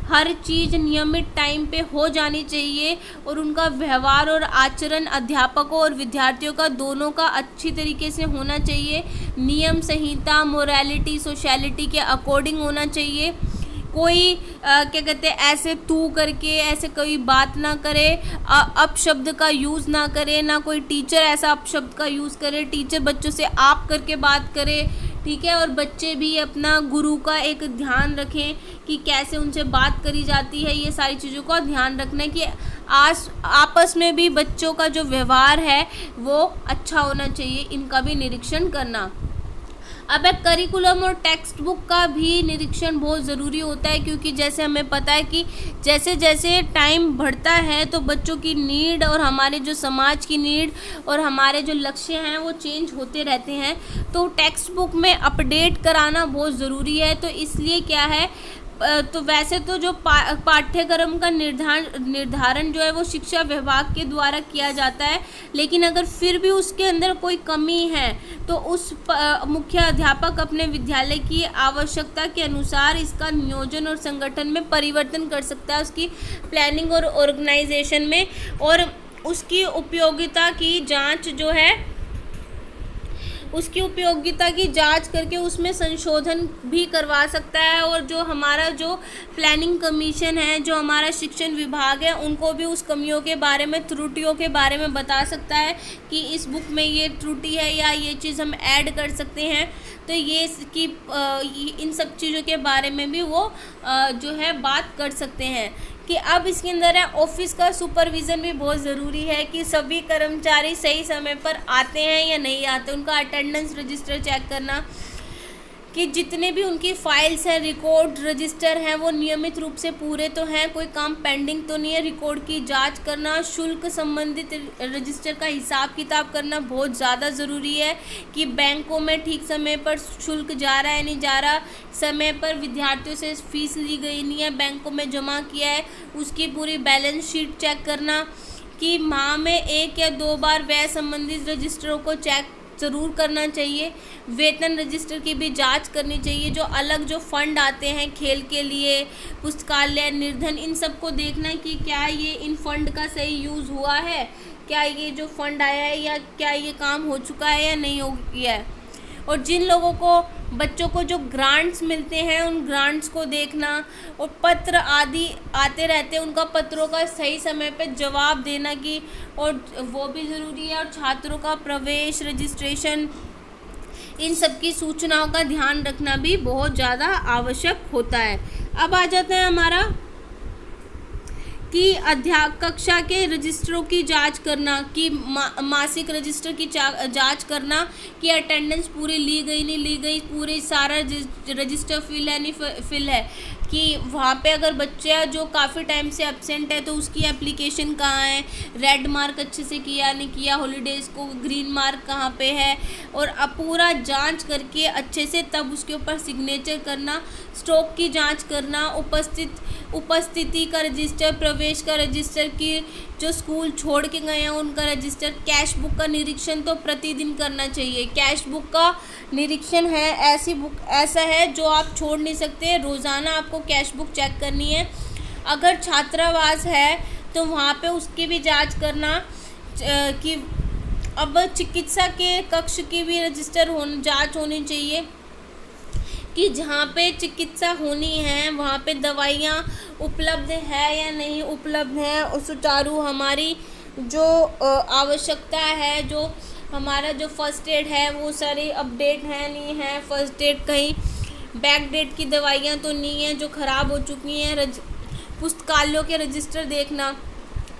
Speaker 1: हर चीज़ नियमित टाइम पे हो जानी चाहिए और उनका व्यवहार और आचरण अध्यापकों और विद्यार्थियों का दोनों का अच्छी तरीके से होना चाहिए। नियम संहिता, मोरालिटी, सोशलिटी के अकॉर्डिंग होना चाहिए। कोई क्या कहते हैं, ऐसे तू करके ऐसे कोई बात ना करे, अपशब्द का यूज़ ना करे, ना कोई टीचर ऐसा अपशब्द का यूज़ करे, टीचर बच्चों से आप करके बात करे, ठीक है। और बच्चे भी अपना गुरु का एक ध्यान रखें कि कैसे उनसे बात करी जाती है, ये सारी चीज़ों का ध्यान रखना है कि आपस में भी बच्चों का जो व्यवहार है वो अच्छा होना चाहिए, इनका भी निरीक्षण करना। अब एक करिकुलम और टेक्स्ट बुक का भी निरीक्षण बहुत ज़रूरी होता है, क्योंकि जैसे हमें पता है कि जैसे जैसे टाइम बढ़ता है तो बच्चों की नीड और हमारे जो समाज की नीड और हमारे जो लक्ष्य हैं वो चेंज होते रहते हैं। तो टेक्स्ट बुक में अपडेट कराना बहुत ज़रूरी है। तो इसलिए क्या है, तो वैसे तो जो पाठ्यक्रम का निर्धारण जो है वो शिक्षा विभाग के द्वारा किया जाता है, लेकिन अगर फिर भी उसके अंदर कोई कमी है तो उस मुख्य अध्यापक अपने विद्यालय की आवश्यकता के अनुसार इसका नियोजन और संगठन में परिवर्तन कर सकता है, उसकी प्लानिंग और ऑर्गेनाइजेशन में, और उसकी उपयोगिता की जांच जो है, उसकी उपयोगिता की जांच करके उसमें संशोधन भी करवा सकता है। और जो हमारा जो प्लानिंग कमीशन है, जो हमारा शिक्षण विभाग है, उनको भी उस कमियों के बारे में, त्रुटियों के बारे में बता सकता है कि इस बुक में ये त्रुटि है या ये चीज़ हम ऐड कर सकते हैं। तो ये कि इन सब चीज़ों के बारे में भी वो जो है बात कर सकते हैं। कि अब इसके अंदर है ऑफिस का सुपरविज़न भी बहुत ज़रूरी है कि सभी कर्मचारी सही समय पर आते हैं या नहीं आते, उनका अटेंडेंस रजिस्टर चेक करना कि जितने भी उनकी फाइल्स हैं, रिकॉर्ड, रजिस्टर हैं, वो नियमित रूप से पूरे तो हैं, कोई काम पेंडिंग तो नहीं है। रिकॉर्ड की जांच करना, शुल्क संबंधित रजिस्टर का हिसाब किताब करना बहुत ज़्यादा ज़रूरी है कि बैंकों में ठीक समय पर शुल्क जा रहा है नहीं जा रहा, समय पर विद्यार्थियों से फीस ली गई नहीं है, बैंकों में जमा किया है, उसकी पूरी बैलेंस शीट चेक करना कि माह में 1 या 2 बार व्यय संबंधित रजिस्टरों को चेक ज़रूर करना चाहिए। वेतन रजिस्टर की भी जांच करनी चाहिए। जो अलग जो फंड आते हैं खेल के लिए, पुस्तकालय, निर्धन, इन सबको देखना है कि क्या ये इन फंड का सही यूज़ हुआ है, क्या ये जो फंड आया है या क्या ये काम हो चुका है या नहीं हो गया है। और जिन लोगों को, बच्चों को जो ग्रांट्स मिलते हैं, उन ग्रांट्स को देखना, और पत्र आदि आते रहते हैं, उनका पत्रों का सही समय पे जवाब देना कि, और वो भी ज़रूरी है। और छात्रों का प्रवेश, रजिस्ट्रेशन, इन सब की सूचनाओं का ध्यान रखना भी बहुत ज़्यादा आवश्यक होता है। अब आ जाता है हमारा कि कक्षा के रजिस्टरों की जांच करना, कि मासिक रजिस्टर की जांच करना कि अटेंडेंस पूरी ली गई नहीं ली गई, पूरे सारा रजिस्टर फिल है नहीं फिल है, कि वहाँ पे अगर बच्चा जो काफ़ी टाइम से एब्सेंट है तो उसकी एप्लीकेशन कहाँ है, रेड मार्क अच्छे से किया नहीं किया, हॉलीडेज़ को ग्रीन मार्क कहाँ पे है, और अब पूरा जांच करके अच्छे से तब उसके ऊपर सिग्नेचर करना। स्टॉक की जांच करना, उपस्थिति का रजिस्टर, प्रवेश का रजिस्टर, की जो स्कूल छोड़ के गए हैं उनका रजिस्टर, कैश बुक का निरीक्षण तो प्रतिदिन करना चाहिए। कैश बुक का निरीक्षण है ऐसी बुक, ऐसा है जो आप छोड़ नहीं सकते, रोज़ाना आपको कैश बुक चेक करनी है। अगर छात्रावास है तो वहाँ पे उसकी भी जांच करना कि अब चिकित्सा के कक्ष की भी रजिस्टर जांच होनी चाहिए कि जहाँ पे चिकित्सा होनी है वहाँ पे दवाइयाँ उपलब्ध है या नहीं उपलब्ध हैं, और सुचारू हमारी जो आवश्यकता है, जो हमारा जो फर्स्ट एड है वो सारी अपडेट है नहीं है, फर्स्ट एड कहीं बैक डेट की दवाइयाँ तो नहीं है जो ख़राब हो चुकी हैं। पुस्तकालयों के रजिस्टर देखना।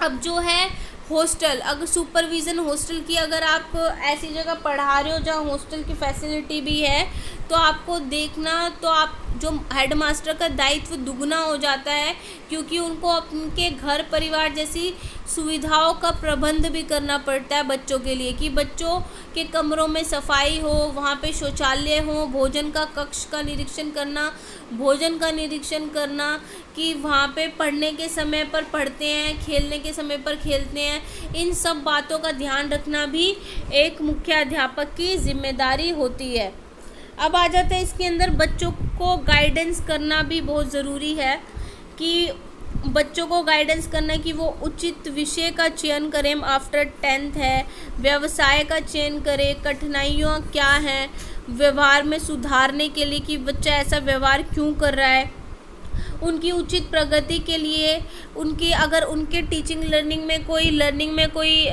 Speaker 1: अब जो है हॉस्टल, अगर सुपरविज़न हॉस्टल की, अगर आप ऐसी जगह पढ़ा रहे हो जहाँ हॉस्टल की फैसिलिटी भी है तो आपको देखना, तो आप जो हेडमास्टर का दायित्व दुगना हो जाता है, क्योंकि उनको अपने घर परिवार जैसी सुविधाओं का प्रबंध भी करना पड़ता है बच्चों के लिए, कि बच्चों के कमरों में सफाई हो, वहाँ पे शौचालय हो, भोजन का कक्ष का निरीक्षण करना, भोजन का निरीक्षण करना, कि वहाँ पे पढ़ने के समय पर पढ़ते हैं, खेलने के समय पर खेलते हैं। इन सब बातों का ध्यान रखना भी एक मुख्य अध्यापक की जिम्मेदारी होती है। अब आ जाते हैं इसके अंदर बच्चों को गाइडेंस करना भी बहुत ज़रूरी है, कि बच्चों को गाइडेंस करना कि वो उचित विषय का चयन करें, आफ्टर 10th है, व्यवसाय का चयन करें, कठिनाइयाँ क्या हैं व्यवहार में सुधारने के लिए, कि बच्चा ऐसा व्यवहार क्यों कर रहा है, उनकी उचित प्रगति के लिए, उनकी अगर उनके टीचिंग लर्निंग में कोई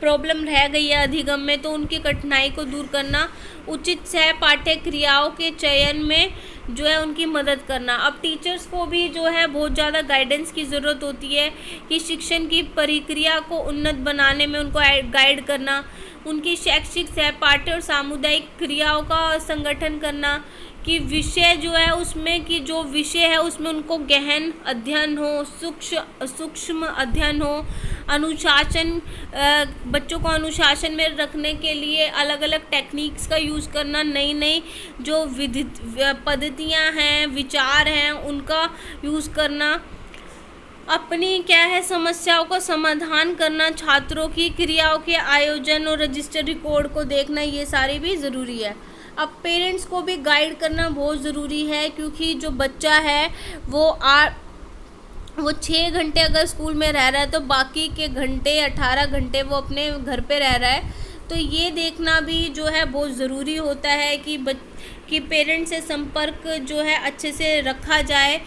Speaker 1: प्रॉब्लम रह गई है अधिगम में, तो उनकी कठिनाई को दूर करना, उचित सह पाठ्य क्रियाओं के चयन में जो है उनकी मदद करना। अब टीचर्स को भी जो है बहुत ज़्यादा गाइडेंस की ज़रूरत होती है, कि शिक्षण की प्रक्रिया को उन्नत बनाने में उनको गाइड करना, उनकी शैक्षिक सहपाठ्य और सामुदायिक क्रियाओं का संगठन करना, कि विषय जो है उसमें, कि जो विषय है उसमें उनको गहन अध्ययन हो, सूक्ष्म अध्ययन हो, अनुशासन, बच्चों को अनुशासन में रखने के लिए अलग अलग टेक्निक्स का यूज़ करना, नई नई जो पद्धतियाँ हैं, विचार हैं, उनका यूज़ करना, अपनी क्या है समस्याओं का समाधान करना, छात्रों की क्रियाओं के आयोजन और रजिस्टर रिकॉर्ड को देखना, ये सारी भी ज़रूरी है। अब पेरेंट्स को भी गाइड करना बहुत ज़रूरी है, क्योंकि जो बच्चा है वो 6 घंटे अगर स्कूल में रह रहा है तो बाकी के घंटे 18 घंटे वो अपने घर पे रह रहा है, तो ये देखना भी जो है बहुत ज़रूरी होता है कि पेरेंट्स से संपर्क जो है अच्छे से रखा जाए,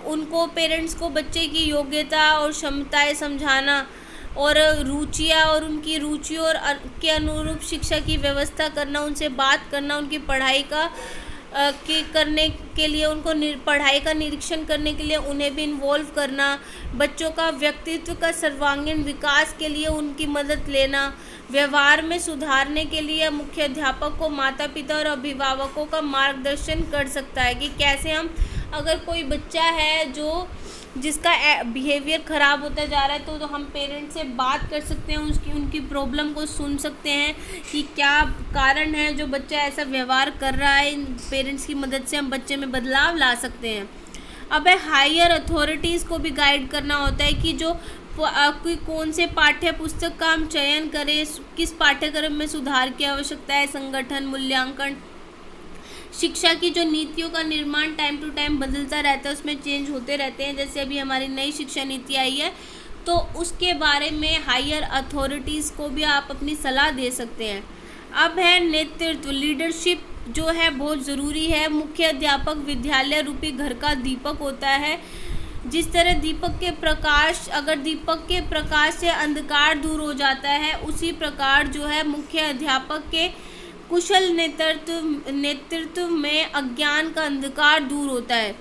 Speaker 1: उनको पेरेंट्स को बच्चे की योग्यता और क्षमताएं समझाना, और रुचियाँ और उनकी रुचियों और के अनुरूप शिक्षा की व्यवस्था करना, उनसे बात करना, उनकी पढ़ाई का करने के लिए उनको पढ़ाई का निरीक्षण करने के लिए उन्हें भी इन्वॉल्व करना, बच्चों का व्यक्तित्व का सर्वांगीण विकास के लिए उनकी मदद लेना, व्यवहार में सुधारने के लिए मुख्य अध्यापक को माता पिता और अभिभावकों का मार्गदर्शन कर सकता है कि कैसे हम, अगर कोई बच्चा है जिसका बिहेवियर ख़राब होता जा रहा है तो हम पेरेंट्स से बात कर सकते हैं, उनकी प्रॉब्लम को सुन सकते हैं कि क्या कारण है जो बच्चा ऐसा व्यवहार कर रहा है। इन पेरेंट्स की मदद से हम बच्चे में बदलाव ला सकते हैं। अब हायर अथॉरिटीज़ को भी गाइड करना होता है कि जो कोई कौन से पाठ्य पुस्तक का हम चयन करें, किस पाठ्यक्रम में सुधार की आवश्यकता है, संगठन, मूल्यांकन, शिक्षा की जो नीतियों का निर्माण टाइम टू टाइम बदलता रहता है, उसमें चेंज होते रहते हैं। जैसे अभी हमारी नई शिक्षा नीति आई है तो उसके बारे में हायर अथॉरिटीज़ को भी आप अपनी सलाह दे सकते हैं। अब है नेतृत्व, लीडरशिप जो है बहुत ज़रूरी है। मुख्य अध्यापक विद्यालय रूपी घर का दीपक होता है। जिस तरह अगर दीपक के प्रकाश से अंधकार दूर हो जाता है, उसी प्रकार जो है मुख्य अध्यापक के कुशल नेतृत्व में अज्ञान का अंधकार दूर होता है।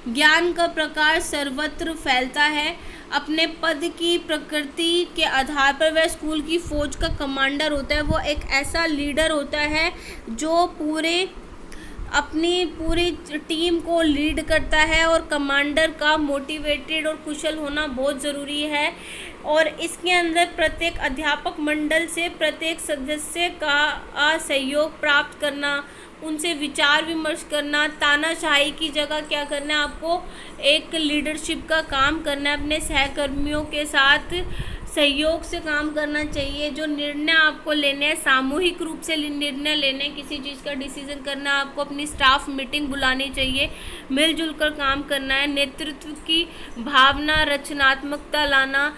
Speaker 1: ज्ञान का प्रकाश सर्वत्र फैलता है। अपने पद की प्रकृति के आधार पर वह स्कूल की फौज का कमांडर होता है। वो एक ऐसा लीडर होता है जो अपनी पूरी टीम को लीड करता है, और कमांडर का मोटिवेटेड और कुशल होना बहुत ज़रूरी है। और इसके अंदर प्रत्येक अध्यापक मंडल से प्रत्येक सदस्य का सहयोग प्राप्त करना, उनसे विचार विमर्श करना, तानाशाही की जगह क्या करना है, आपको एक लीडरशिप का काम करना है। अपने सहकर्मियों के साथ सहयोग से काम करना चाहिए। जो निर्णय आपको लेने हैं, सामूहिक रूप से निर्णय लेने, किसी चीज़ का डिसीजन करना, आपको अपनी स्टाफ मीटिंग बुलानी चाहिए, मिलजुल कर काम करना है। नेतृत्व की भावना, रचनात्मकता लाना,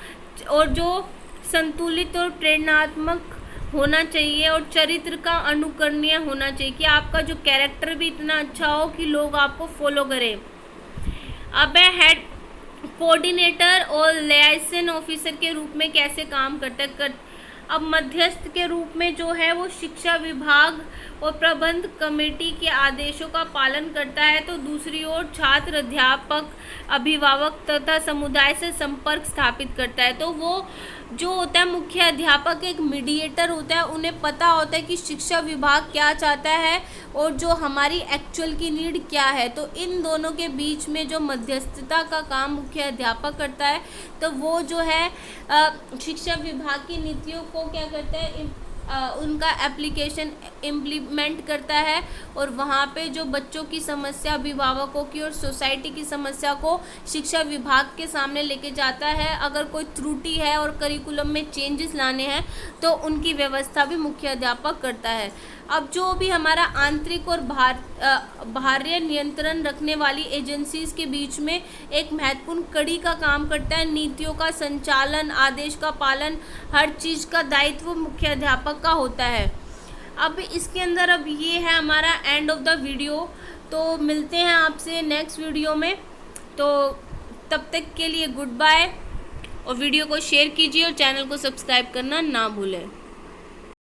Speaker 1: और जो संतुलित और प्रेरणात्मक होना चाहिए, और चरित्र का अनुकरणीय होना चाहिए कि आपका जो कैरेक्टर भी इतना अच्छा हो कि लोग आपको फॉलो करें। अब हेड कोऑर्डिनेटर और लाइसेंस ऑफिसर के रूप में कैसे काम करता है। अब मध्यस्थ के रूप में जो है वो शिक्षा विभाग और प्रबंध कमेटी के आदेशों का पालन करता है, तो दूसरी ओर छात्र, अध्यापक, अभिभावक तथा समुदाय से संपर्क स्थापित करता है। तो वो जो होता है मुख्य अध्यापक एक मीडिएटर होता है। उन्हें पता होता है कि शिक्षा विभाग क्या चाहता है और जो हमारी एक्चुअल की नीड क्या है। तो इन दोनों के बीच में जो मध्यस्थता का काम मुख्य अध्यापक करता है, तो वो जो है शिक्षा विभाग की नीतियों को क्या करता है, उनका एप्लीकेशन इम्प्लीमेंट करता है, और वहाँ पे जो बच्चों की समस्या, अभिभावकों की और सोसाइटी की समस्या को शिक्षा विभाग के सामने लेके जाता है। अगर कोई त्रुटि है और करिकुलम में चेंजेस लाने हैं तो उनकी व्यवस्था भी मुख्य अध्यापक करता है। अब जो भी हमारा आंतरिक और बाह्य नियंत्रण रखने वाली एजेंसीज के बीच में एक महत्वपूर्ण कड़ी का काम करता है। नीतियों का संचालन, आदेश का पालन, हर चीज़ का दायित्व मुख्य अध्यापक का होता है। अब इसके अंदर अब ये है हमारा एंड ऑफ द वीडियो। तो मिलते हैं आपसे नेक्स्ट वीडियो में। तो तब तक के लिए गुड बाय, और वीडियो को शेयर कीजिए और चैनल को सब्सक्राइब करना ना भूलें।